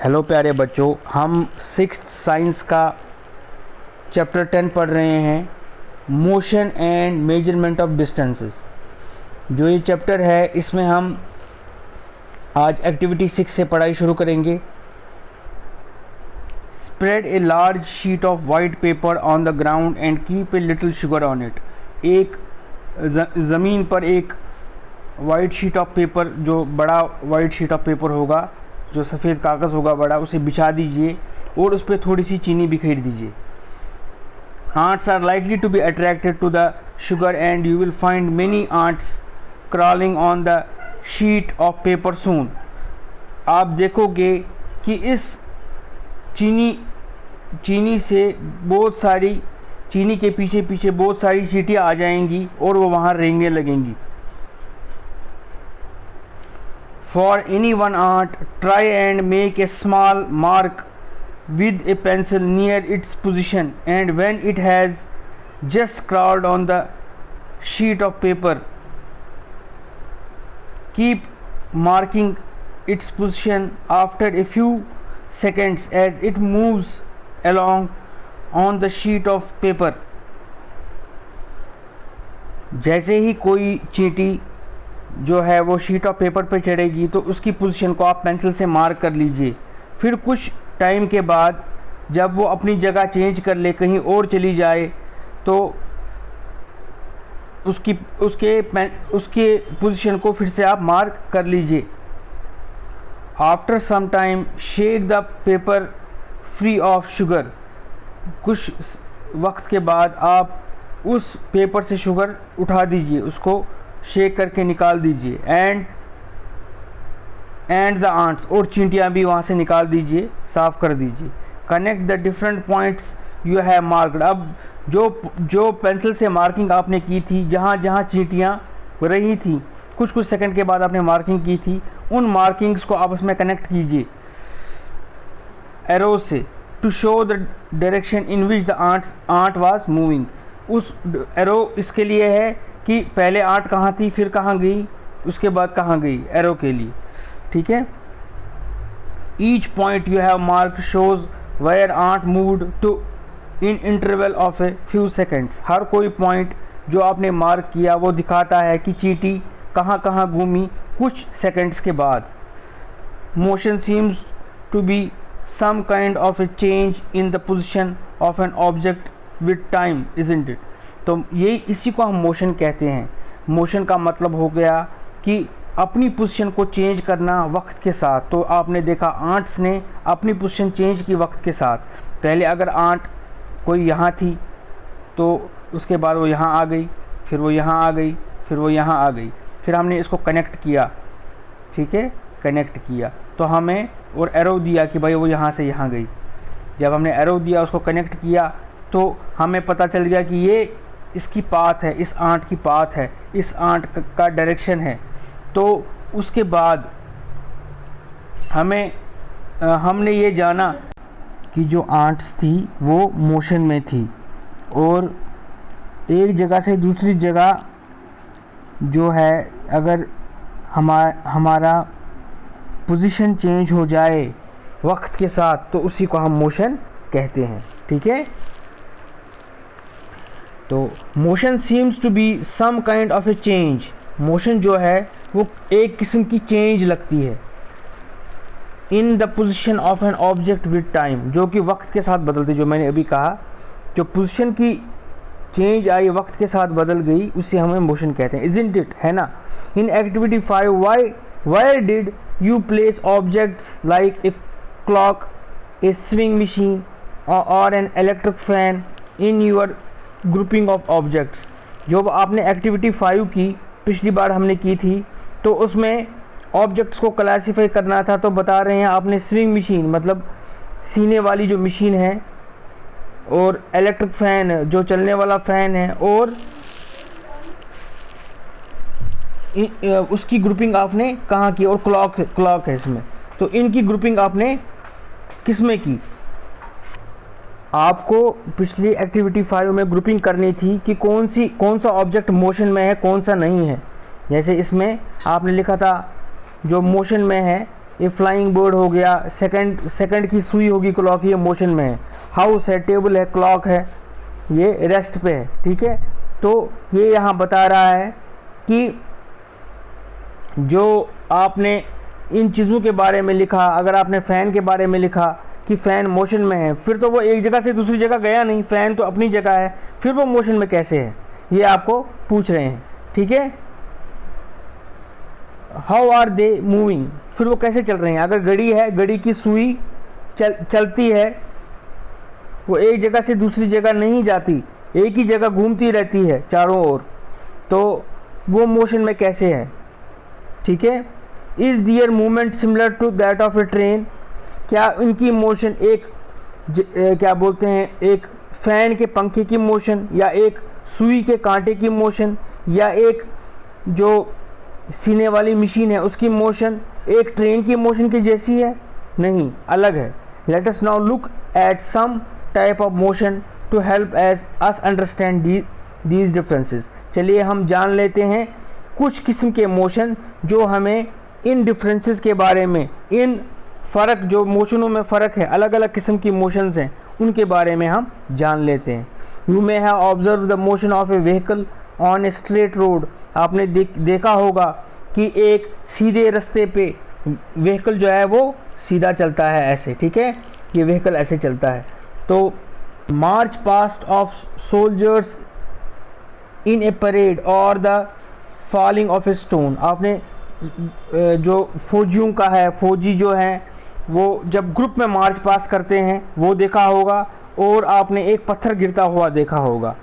Hello प्यारे बच्चों, हम सिक्स्थ साइंस का चैप्टर 10 पढ़ रहे हैं, motion and measurement of distances. जो ये चैप्टर है इसमें हम आज एक्टिविटी 6 से पढ़ाई शुरू करेंगे। Spread a large sheet of white paper on the ground and keep a little sugar on it. एक ज़मीन पर एक वाइट शीट ऑफ पेपर, जो बड़ा वाइट शीट ऑफ पेपर होगा, जो सफ़ेद कागज़ होगा बड़ा, उसे बिछा दीजिए और उस पर थोड़ी सी चीनी बिखेर दीजिए। Ants are likely to be attracted to the sugar and you will find many ants crawling on the sheet of paper soon. आप देखोगे कि इस चीनी से बहुत सारी, चीनी के पीछे पीछे बहुत सारी चींटियाँ आ जाएंगी और वो वहाँ रेंगने लगेंगी। For any one ant, try and make a small mark with a pencil near its position, and when it has just crawled on the sheet of paper, keep marking its position after a few seconds as it moves along on the sheet of paper. जैसे ही कोई चींटी जो है वो sheet of paper पे चढ़ेगी तो उसकी position को आप पेंसिल से मार्क कर लीजिए। फिर कुछ टाइम के बाद जब वो अपनी जगह चेंज कर ले, कहीं और चली जाए, तो उसके पोजीशन को फिर से आप मार्क कर लीजिए। After some time shake the paper free of sugar. कुछ वक्त के बाद आप उस पेपर से शुगर उठा दीजिए, उसको शेक करके निकाल दीजिए। एंड द आंट्स, और चींटियाँ भी वहाँ से निकाल दीजिए, साफ़ कर दीजिए। Connect the different points you have marked. अब जो पेंसिल से मार्किंग आपने की थी, जहाँ जहाँ चींटियाँ रही थी, कुछ सेकंड के बाद आपने मार्किंग की थी, उन मार्किंग्स को आपस में कनेक्ट कीजिए एरो से, to show the direction in which the ant was moving. उस एरो इसके लिए है कि पहले आंट कहाँ थी, फिर कहाँ गई, उसके बाद कहाँ गई, एरो के लिए। ठीक है। Each point you have mark shows where ant moved to in interval of a few seconds. हर कोई पॉइंट जो आपने मार्क किया वो दिखाता है कि चींटी कहाँ कहाँ घूमी कुछ सेकेंड्स के बाद। Motion seems to be some kind of a change in the position of an object with time, isn't it. तो ये इसी को हम मोशन कहते हैं। मोशन का मतलब हो गया कि अपनी पोजीशन को चेंज करना वक्त के साथ। तो आपने देखा आंट्स ने अपनी पोजीशन चेंज की वक्त के साथ। पहले अगर आंट कोई यहाँ थी तो उसके बाद वो यहाँ आ गई, फिर वो यहाँ आ गई, फिर वो यहाँ आ गई, फिर हमने इसको कनेक्ट किया। ठीक है, कनेक्ट किया तो हमें और एरो दिया कि भाई वो यहाँ से यहाँ गई। जब हमने एरो दिया, उसको कनेक्ट किया, तो हमें पता चल गया कि ये इसकी पाथ है, इस आंट की पाथ है, इस आंट का डायरेक्शन है। तो उसके बाद हमने ये जाना कि जो आंट्स थी वो मोशन में थी और एक जगह से दूसरी जगह जो है, अगर हमारा पोजीशन चेंज हो जाए वक्त के साथ तो उसी को हम मोशन कहते हैं। ठीक है। तो motion seems to be some kind of a change. Motion जो है वो एक किस्म की चेंज लगती है in the position of an object with time, जो कि वक्त के साथ बदलती। जो मैंने अभी कहा, जो पोजीशन की चेंज आई वक्त के साथ बदल गई, उसे हमें मोशन कहते हैं, इजंट इट, है ना। In activity 5, where did you place objects like a clock, a swing machine और an electric fan in your grouping of objects. जो आपने एक्टिविटी 5 की, पिछली बार हमने की थी, तो उसमें ऑब्जेक्ट्स को क्लासीफाई करना था। तो बता रहे हैं आपने स्विंग मशीन मतलब सीने वाली जो मशीन है, और इलेक्ट्रिक फ़ैन जो चलने वाला फ़ैन है, और उसकी ग्रुपिंग आपने कहाँ की, और क्लॉक है इसमें। तो इनकी ग्रुपिंग आपने किस में की? आपको पिछली एक्टिविटी 5 में ग्रुपिंग करनी थी कि कौन सा ऑब्जेक्ट मोशन में है, कौन सा नहीं है। जैसे इसमें आपने लिखा था जो मोशन में है ए फ्लाइंग बर्ड हो गया, सेकंड की सुई होगी क्लॉक, ये मोशन में है। हाउस है, टेबल है, क्लॉक है, ये रेस्ट पे है, ठीक है। तो ये यहाँ बता रहा है कि जो आपने इन चीज़ों के बारे में लिखा, अगर आपने फ़ैन के बारे में लिखा कि फ़ैन मोशन में है, फिर तो वो एक जगह से दूसरी जगह गया नहीं, फ़ैन तो अपनी जगह है, फिर वो मोशन में कैसे है, ये आपको पूछ रहे हैं, ठीक है। हाउ आर दे मूविंग, फिर वो कैसे चल रहे हैं। अगर घड़ी है, घड़ी की सुई चलती है, वो एक जगह से दूसरी जगह नहीं जाती, एक ही जगह घूमती रहती है चारों ओर, तो वो मोशन में कैसे है, ठीक है। Is there movement similar to that of a train, क्या इनकी मोशन एक क्या बोलते हैं, एक फ़ैन के पंखे की मोशन, या एक सुई के कांटे की मोशन, या एक जो सीने वाली मशीन है उसकी मोशन एक ट्रेन की मोशन की जैसी है? नहीं, अलग है। Let us now look at some type of motion to help as us understand these differences. चलिए हम जान लेते हैं कुछ किस्म के मोशन जो हमें इन डिफरेंसेस के बारे में, इन फ़र्क, जो मोशनों में फ़र्क है, अलग अलग किस्म की मोशंस हैं, उनके बारे में हम जान लेते हैं। You may have observe the motion of A vehicle on a straight road. आपने देखा होगा कि एक सीधे रास्ते पे व्हीकल जो है वो सीधा चलता है ऐसे, ठीक है, ये व्हीकल ऐसे चलता है। तो march past of soldiers in a parade और the falling of a stone. आपने जो फौजियों का है, फौजी जो हैं वो जब ग्रुप में मार्च पास करते हैं वो देखा होगा, और आपने एक पत्थर गिरता हुआ देखा होगा।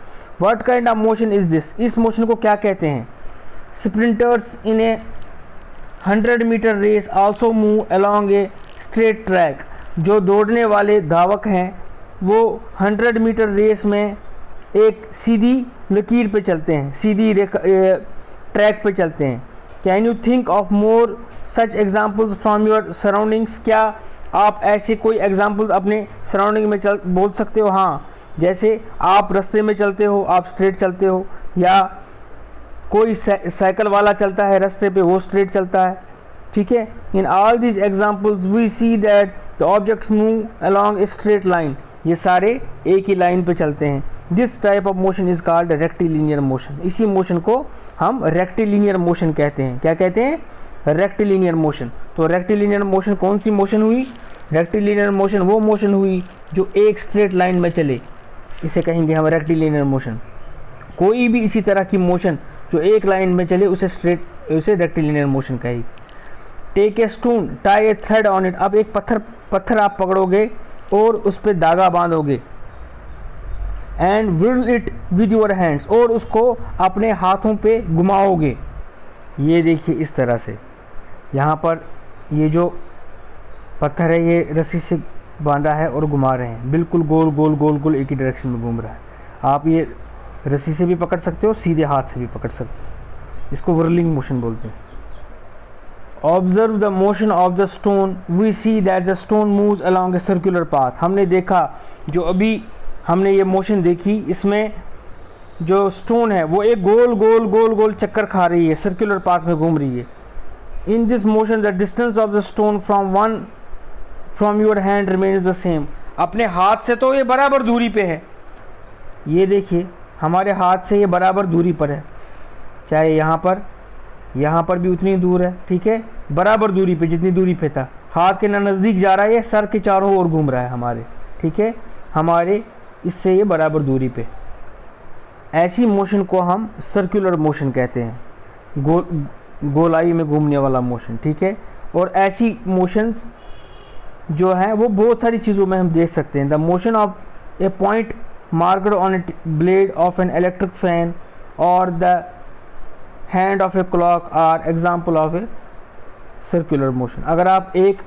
What kind of motion is this, इस मोशन को क्या कहते हैं? Sprinters in a 100 metre race also move along a straight track. जो दौड़ने वाले धावक हैं वो 100 मीटर रेस में एक सीधी लकीर पे चलते हैं, सीधी ट्रैक पे चलते हैं। Can you think of more such examples from your surroundings, क्या आप ऐसे कोई एग्जाम्पल्स अपने सराउंडिंग में बोल सकते हो? हाँ, जैसे आप रास्ते में चलते हो, आप स्ट्रेट चलते हो, या कोई साइकिल वाला चलता है रास्ते पे, वो स्ट्रेट चलता है, ठीक है। In all these examples we see that the objects move along a straight line, ये सारे एक ही लाइन पे चलते हैं। This type of motion is called rectilinear motion. इसी मोशन को हम रेक्टिलिनियर मोशन कहते हैं। क्या कहते हैं? Rectilinear motion. तो रेक्टिलिनियर मोशन कौन सी मोशन हुई? रेक्टिलिनियर मोशन वो मोशन हुई जो एक स्ट्रेट लाइन में चले, इसे कहेंगे हम रेक्टिलिनियर मोशन। कोई भी इसी तरह की मोशन जो एक लाइन में चले उसे रेक्टिलिनियर मोशन कहेगी। Take a stone, tie a thread on it. अब एक पत्थर आप पकड़ोगे और उस पर धागा बांधोगे, and whirl it with your hands, और उसको अपने हाथों पे घुमाओगे। ये देखिए इस तरह से, यहाँ पर ये जो पत्थर है ये रस्सी से बांधा है और घुमा रहे हैं, बिल्कुल गोल गोल गोल गोल एक ही डायरेक्शन में घूम रहा है। आप ये रस्सी से भी पकड़ सकते हो, सीधे हाथ से भी पकड़ सकते हो, इसको व्हिर्लिंग मोशन बोलते हैं। Observe the motion of the stone, we see that the stone moves along a circular path. हमने देखा, जो अभी हमने ये मोशन देखी, इसमें जो स्टोन है वो एक गोल गोल गोल गोल चक्कर खा रही है, सर्कुलर पाथ में घूम रही है। In this motion the distance of the stone from your hand remains the same. अपने हाथ से तो ये बराबर दूरी पे है, ये देखिए हमारे हाथ से ये बराबर दूरी पर है, चाहे यहाँ पर भी उतनी दूर है, ठीक है, बराबर दूरी पे, जितनी दूरी पे था। हाथ के ना नज़दीक जा रहा है, ये सर के चारों ओर घूम रहा है हमारे, ठीक है, हमारे इससे ये बराबर दूरी पे। ऐसी मोशन को हम सर्कुलर मोशन कहते हैं, गोलाई में घूमने वाला मोशन, ठीक है। और ऐसी मोशंस जो हैं वो बहुत सारी चीज़ों में हम देख सकते हैं। The motion of a point marked on a blade of an electric fan और the hand of a clock are example of a circular motion. अगर आप एक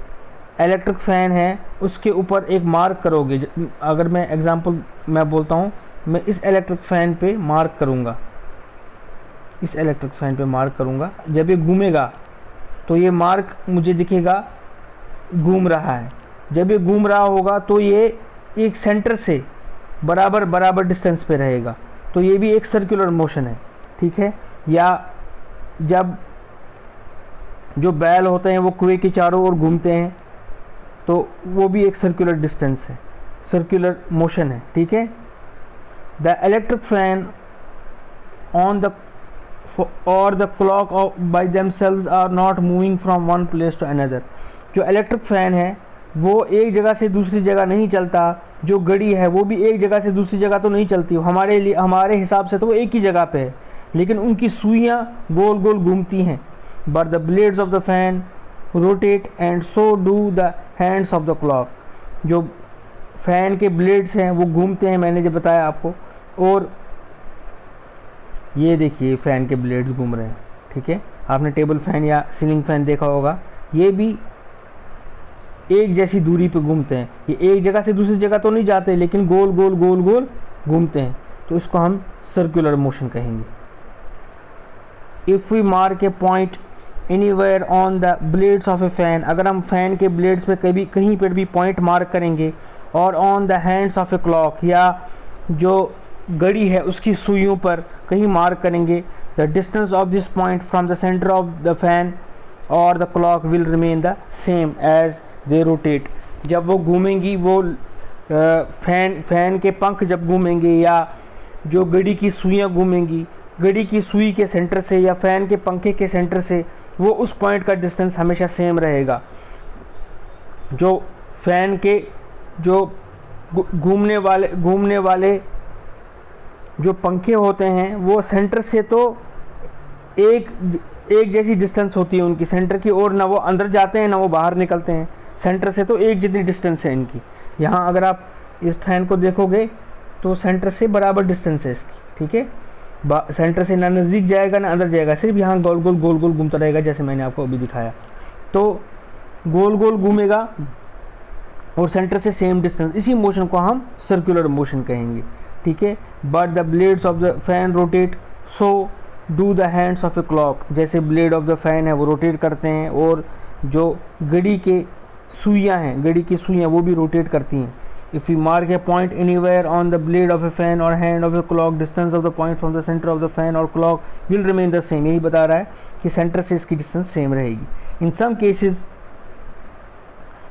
इलेक्ट्रिक फ़ैन है उसके ऊपर एक मार्क करोगे, अगर मैं एग्जांपल मैं बोलता हूँ, मैं इस इलेक्ट्रिक फ़ैन पे मार्क करूँगा, इस इलेक्ट्रिक फ़ैन पे मार्क करूँगा, जब ये घूमेगा तो ये मार्क मुझे दिखेगा घूम रहा है। जब ये घूम रहा होगा तो ये एक सेंटर से बराबर डिस्टेंस पे रहेगा, तो ये भी एक सर्कुलर मोशन है, ठीक है। या जब जो बैल होते हैं वो कुएं के चारों ओर घूमते हैं, तो वो भी एक सर्कुलर डिस्टेंस है, सर्कुलर मोशन है, ठीक है। The electric fan on the और the clock by themselves are not moving from one place to another. जो इलेक्ट्रिक फ़ैन है वो एक जगह से दूसरी जगह नहीं चलता, जो घड़ी है वो भी एक जगह से दूसरी जगह तो नहीं चलती, हमारे हिसाब से तो वो एक ही जगह पे है, लेकिन उनकी सुइयाँ गोल गोल घूमती हैं। But the blades of the fan rotate and so do the hands of the clock. जो फ़ैन के ब्लेड्स हैं वो घूमते हैं, मैंने जो बताया आपको, और ये देखिए फ़ैन के ब्लेड्स घूम रहे हैं, ठीक है। आपने टेबल फ़ैन या सीलिंग फ़ैन देखा होगा, ये भी एक जैसी दूरी पे घूमते हैं, ये एक जगह से दूसरी जगह तो नहीं जाते, लेकिन गोल गोल गोल गोल घूमते हैं, तो इसको हम सर्कुलर मोशन कहेंगे। If we mark a point anywhere on the blades of a fan, अगर हम फ़ैन के ब्लेड्स पे कहीं पर भी पॉइंट मार्क करेंगे, और on the hands of a clock, या जो घड़ी है उसकी सुइयों पर कहीं मार्क करेंगे, the distance of this point from the centre of the fan और the clock will remain the same as they rotate. जब वो घूमेंगी, वो फ़ैन के पंख जब घूमेंगे या जो घड़ी की सुइयाँ घूमेंगी, घड़ी की सुई के सेंटर से या फ़ैन के पंखे के सेंटर से, वो उस पॉइंट का डिस्टेंस हमेशा सेम रहेगा। जो फ़ैन के जो घूमने वाले जो पंखे होते हैं वो सेंटर से तो एक जैसी डिस्टेंस होती है उनकी, सेंटर की ओर ना वो अंदर जाते हैं ना वो बाहर निकलते हैं, सेंटर से तो एक जितनी डिस्टेंस है इनकी। यहाँ अगर आप इस फैन को देखोगे तो सेंटर से बराबर डिस्टेंस है इसकी, ठीक है। सेंटर से ना नज़दीक जाएगा ना अंदर जाएगा, सिर्फ यहाँ गोल गोल घूमता रहेगा, जैसे मैंने आपको अभी दिखाया। तो गोल गोल घूमेगा और सेंटर से सेम डिस्टेंस, इसी मोशन को हम सर्कुलर मोशन कहेंगे, ठीक है। But the blades of the fan rotate so do the hands of a clock, जैसे ब्लेड ऑफ द फैन है वो रोटेट करते हैं, और जो घड़ी के सुइयाँ हैं, घड़ी की सुइयाँ वो भी रोटेट करती हैं। If you mark a point anywhere on the blade of a fan और hand of a clock, distance of the point from the centre of the fan और clock will remain the same. यही बता रहा है कि centre से इसकी distance same रहेगी। In some cases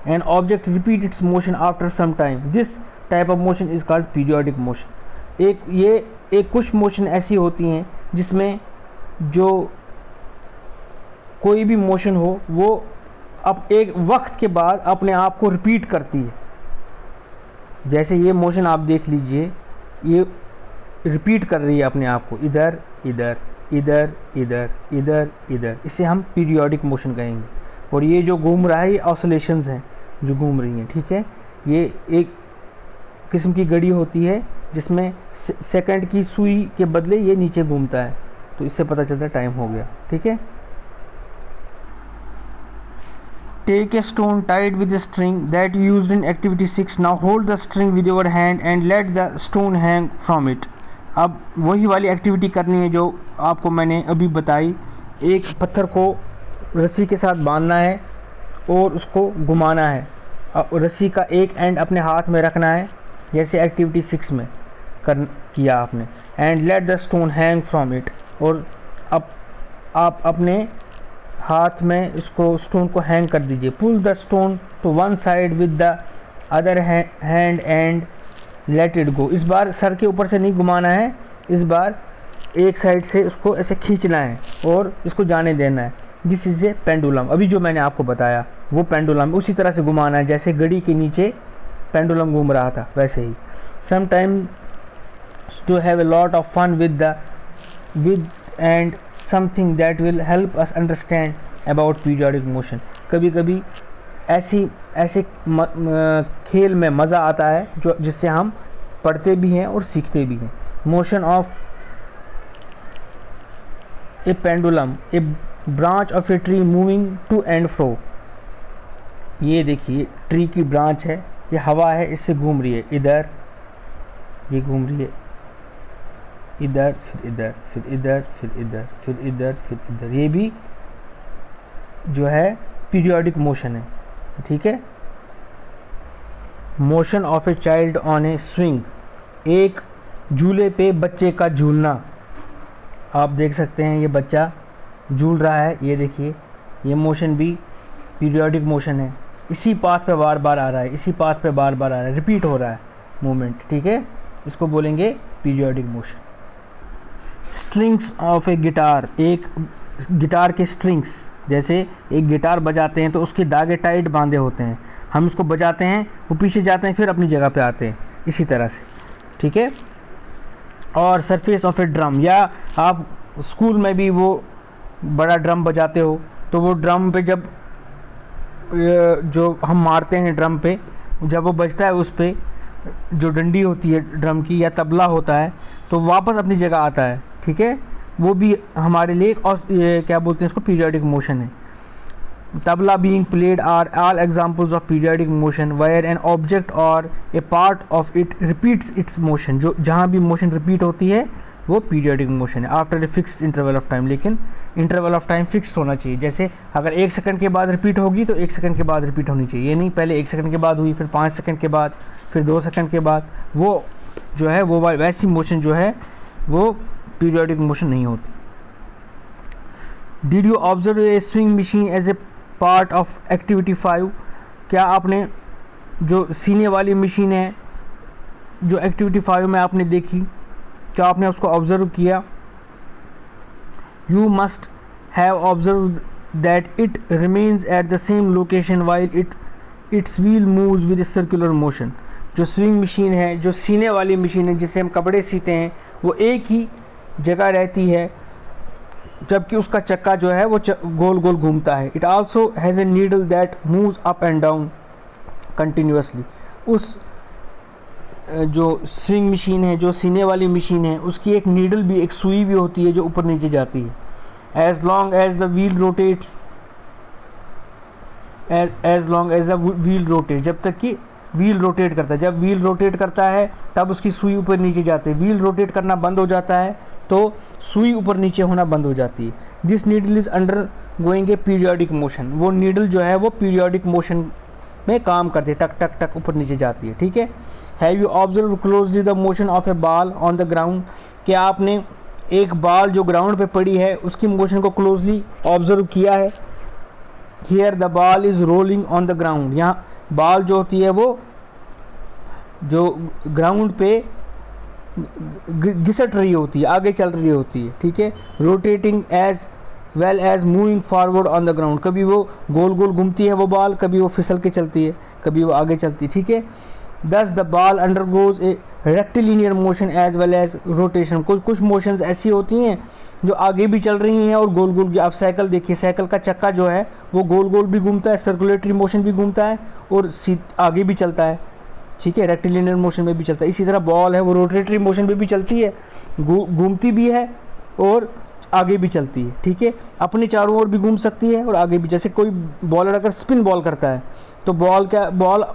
an object repeat its motion after some time, this type of motion is called periodic motion. एक कुछ मोशन ऐसी होती हैं जिसमें जो कोई भी मोशन हो वो अब एक वक्त के बाद अपने आप को रिपीट करती है। जैसे ये मोशन आप देख लीजिए, ये रिपीट कर रही है अपने आप को, इधर इधर इधर इधर इधर इधर, इसे हम पीरियोडिक मोशन कहेंगे। और ये जो घूम रहा है ये ऑसिलेशंस हैं जो घूम रही हैं, ठीक है। ये एक किस्म की घड़ी होती है जिसमें सेकंड की सुई के बदले ये नीचे घूमता है, तो इससे पता चलता है टाइम हो गया, ठीक है। Take a stone tied with a string that you used in activity 6. Now hold the string with your hand and let the stone hang from it. अब वही वाली एक्टिविटी करनी है जो आपको मैंने अभी बताई। एक पत्थर को रस्सी के साथ बांधना है और उसको घुमाना है। अब रस्सी का एक एंड अपने हाथ में रखना है, जैसे एक्टिविटी 6 में किया आपने। And let the stone hang from it, और अब आप अपने हाथ में इसको स्टोन को हैंग कर दीजिए। Pull the stone to one side with the other hand and let it go. इस बार सर के ऊपर से नहीं घुमाना है, इस बार एक साइड से उसको ऐसे खींचना है और इसको जाने देना है। This is a pendulum. अभी जो मैंने आपको बताया वो पेंडुलम, उसी तरह से घुमाना है जैसे घड़ी के नीचे पेंडुलम घूम रहा था वैसे ही। Some time to have a lot of fun with and something that will help us understand about periodic motion। कभी कभी ऐसे खेल में मज़ा आता है जो जिससे हम पढ़ते भी हैं और सीखते भी हैं। Motion of a pendulum, a branch of a tree moving to and fro. ये देखिए ट्री की ब्रांच है, ये हवा है, इससे घूम रही है, इधर ये घूम रही है, इधर फिर इधर फिर इधर फिर इधर फिर इधर फिर इधर। ये भी जो है पीरियोडिक मोशन है, ठीक है। Motion of a child on A swing, एक झूले पे बच्चे का झूलना। आप देख सकते हैं ये बच्चा झूल रहा है, ये देखिए ये मोशन भी पीरियोडिक मोशन है, इसी पाथ पे बार बार आ रहा है, इसी पाथ पे बार बार आ रहा है, रिपीट हो रहा है मूवमेंट, ठीक है, इसको बोलेंगे periodic motion. Strings of A guitar, एक गिटार के स्ट्रिंग्स, जैसे एक गिटार बजाते हैं तो उसके धागे टाइट बांधे होते हैं, हम इसको बजाते हैं, वो पीछे जाते हैं फिर अपनी जगह पे आते हैं, इसी तरह से, ठीक है। और सरफेस ऑफ ए ड्रम, या आप स्कूल में भी वो बड़ा ड्रम बजाते हो तो वो ड्रम पे जब जो हम मारते हैं ड्रम पे, जब वो बजता है उस पे जो डंडी होती है ड्रम की या तबला होता है तो वापस अपनी जगह आता है, ठीक है, वो भी हमारे लिए क्या बोलते हैं इसको, पीरियोडिक मोशन है। Tabla being played are all examples of periodic motion where an object or a part of it repeats its motion, जो जहाँ भी मोशन रिपीट होती है वो पीरियोडिक मोशन है after a fixed interval of time, लेकिन interval of time fixed होना चाहिए। जैसे अगर 1 सेकंड के बाद रिपीट होगी तो 1 सेकंड के बाद रिपीट होनी चाहिए, ये नहीं पहले 1 सेकंड के बाद हुई फिर 5 सेकंड के बाद फिर 2 सेकंड के बाद, वो जो है वो वैसी मोशन जो है वो पीरियोडिक मोशन नहीं होती। Did you observe a swing machine as a part of activity 5, क्या आपने जो सीने वाली मशीन है जो एक्टिविटी 5 में आपने देखी, क्या आपने उसको ऑब्जर्व किया? You must have observe that it remains at the same location while it's wheel moves with circular motion. जो स्विंग मशीन है, जो सीने वाली मशीन है जिससे हम कपड़े सीते हैं, वो एक ही जगह रहती है जबकि उसका चक्का जो है वो गोल गोल घूमता है। It also has a needle that moves up and down continuously. उस जो स्विंग मशीन है, जो सीने वाली मशीन है, उसकी एक नीडल भी, एक सुई भी होती है जो ऊपर नीचे जाती है। As long as the wheel rotates, as long as the wheel rotate, जब तक कि व्हील रोटेट करता है, जब व्हील रोटेट करता है तब उसकी सुई ऊपर नीचे जाती है। व्हील रोटेट करना बंद हो जाता है तो सुई ऊपर नीचे होना बंद हो जाती है। This needle is under going A periodic motion, वो नीडल जो है वो पीरियोडिक मोशन में काम करती है, टक टक टक ऊपर नीचे जाती है, ठीक है। Have you observe closely the motion of A ball on the ground, क्या आपने एक बॉल जो ग्राउंड पे पड़ी है उसकी मोशन को क्लोजली ऑब्जर्व किया है? Here the ball is rolling on the ground, यहाँ बॉल जो होती है वो जो ग्राउंड पे घिसट रही होती है, आगे चल रही होती है, ठीक है। Rotating as well as moving forward on the ground, कभी वो गोल गोल घूमती है वो बॉल, कभी वो फिसल के चलती है, कभी वो आगे चलती है, ठीक है। Thus the ball undergoes a rectilinear motion as well as rotation, कुछ मोशंस ऐसी होती हैं जो आगे भी चल रही हैं और गोल गोल। आप साइकिल देखिए, साइकिल का चक्का जो है वो गोल गोल भी घूमता है, सर्कुलेटरी मोशन भी घूमता है और आगे भी चलता है, ठीक है, रेक्टिलिनियर मोशन में भी चलता है। इसी तरह बॉल है वो रोटेटरी मोशन में भी चलती है, घूमती भी है और आगे भी चलती है, ठीक है, अपने चारों ओर भी घूम सकती है और आगे भी। जैसे कोई बॉलर अगर स्पिन बॉल करता है तो बॉल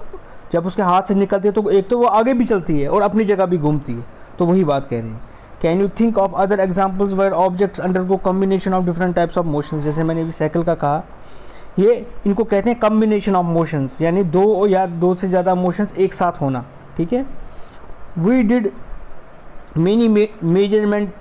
जब उसके हाथ से निकलती है तो एक तो वो आगे भी चलती है और अपनी जगह भी घूमती है, तो वही बात कह रहे हैं। Can you think of other examples where objects undergo combination of different types of motions, जैसे मैंने अभी साइकिल का कहा, ये इनको कहते हैं कॉम्बिनेशन ऑफ मोशंस, यानी दो या दो से ज़्यादा मोशंस एक साथ होना, ठीक है। We did many measurement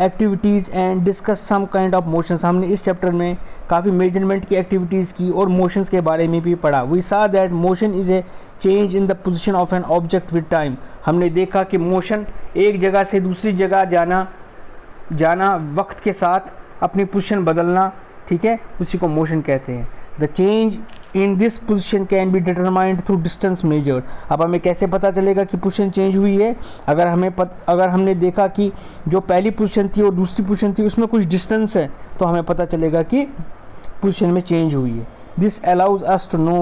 activities and discuss some kind of motions, हमने इस चैप्टर में काफ़ी मेजरमेंट की एक्टिविटीज़ की और मोशंस के बारे में भी पढ़ा। We saw that motion is a change in the position of an object with time, हमने देखा कि मोशन एक जगह से दूसरी जगह जाना वक्त के साथ अपनी पोजीशन बदलना, ठीक है, उसी को मोशन कहते हैं। The change in this position can be determined through distance measured, अब हमें कैसे पता चलेगा कि पोजीशन चेंज हुई है? अगर हमने देखा कि जो पहली पोजीशन थी और दूसरी पोजीशन थी उसमें कुछ डिस्टेंस है तो हमें पता चलेगा कि पोजीशन में चेंज हुई है। This allows us to know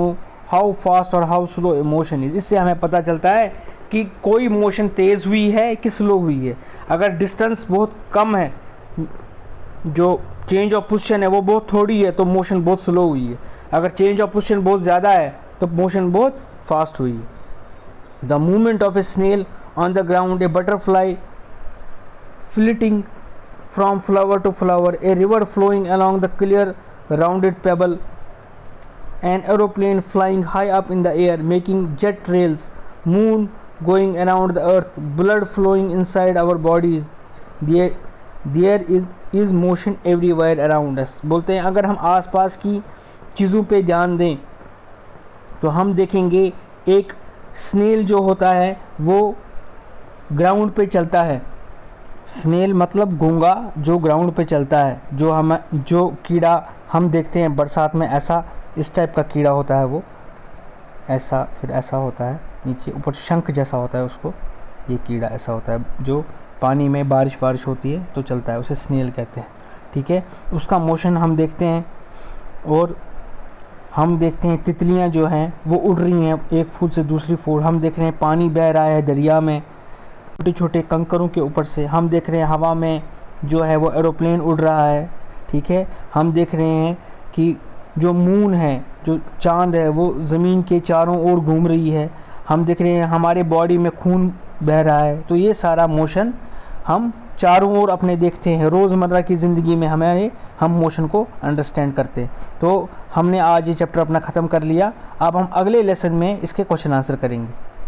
how fast और how slow a motion is, इससे हमें पता चलता है कि कोई मोशन तेज़ हुई है कि स्लो हुई है। अगर डिस्टेंस बहुत कम है, जो चेंज ऑफ पोजीशन है वो बहुत थोड़ी है तो मोशन बहुत स्लो हुई है। अगर चेंज ऑफ पोजीशन बहुत ज़्यादा है तो मोशन बहुत फास्ट हुई है। The movement of a snail on the ground, a butterfly flitting from flower to flower, a river flowing along the clear rounded pebble, an aeroplane flying high up in the air making jet trails, moon going around the earth, blood flowing inside our bodies, there is is motion everywhere around us. बोलते हैं अगर हम आसपास की चीज़ों पे ध्यान दें तो हम देखेंगे एक स्नेल जो होता है वो ग्राउंड पे चलता है। स्नेल मतलब घोंगा जो ग्राउंड पे चलता है, जो कीड़ा हम देखते हैं बरसात में, ऐसा इस टाइप का कीड़ा होता है, वो ऐसा फिर ऐसा होता है, नीचे ऊपर शंख जैसा होता है उसको, ये कीड़ा ऐसा होता है जो पानी में बारिश होती है तो चलता है, उसे स्नेल कहते हैं। ठीक है, उसका मोशन हम देखते हैं। और हम देखते हैं तितलियां जो हैं वो उड़ रही हैं एक फूल से दूसरी फूल। हम देख रहे हैं पानी बह रहा है दरिया में छोटे छोटे कंकरों के ऊपर से। हम देख रहे हैं हवा में जो है वो एरोप्लेन उड़ रहा है। ठीक है, हम देख रहे हैं कि जो मून है, जो चांद है, वो ज़मीन के चारों ओर घूम रही है। हम देख रहे हैं हमारे बॉडी में खून बह रहा है। तो ये सारा मोशन हम चारों ओर अपने देखते हैं, रोज़मर्रा की ज़िंदगी में हम मोशन को अंडरस्टैंड करते हैं। तो हमने आज ये चैप्टर अपना ख़त्म कर लिया। अब हम अगले लेसन में इसके क्वेश्चन आंसर करेंगे।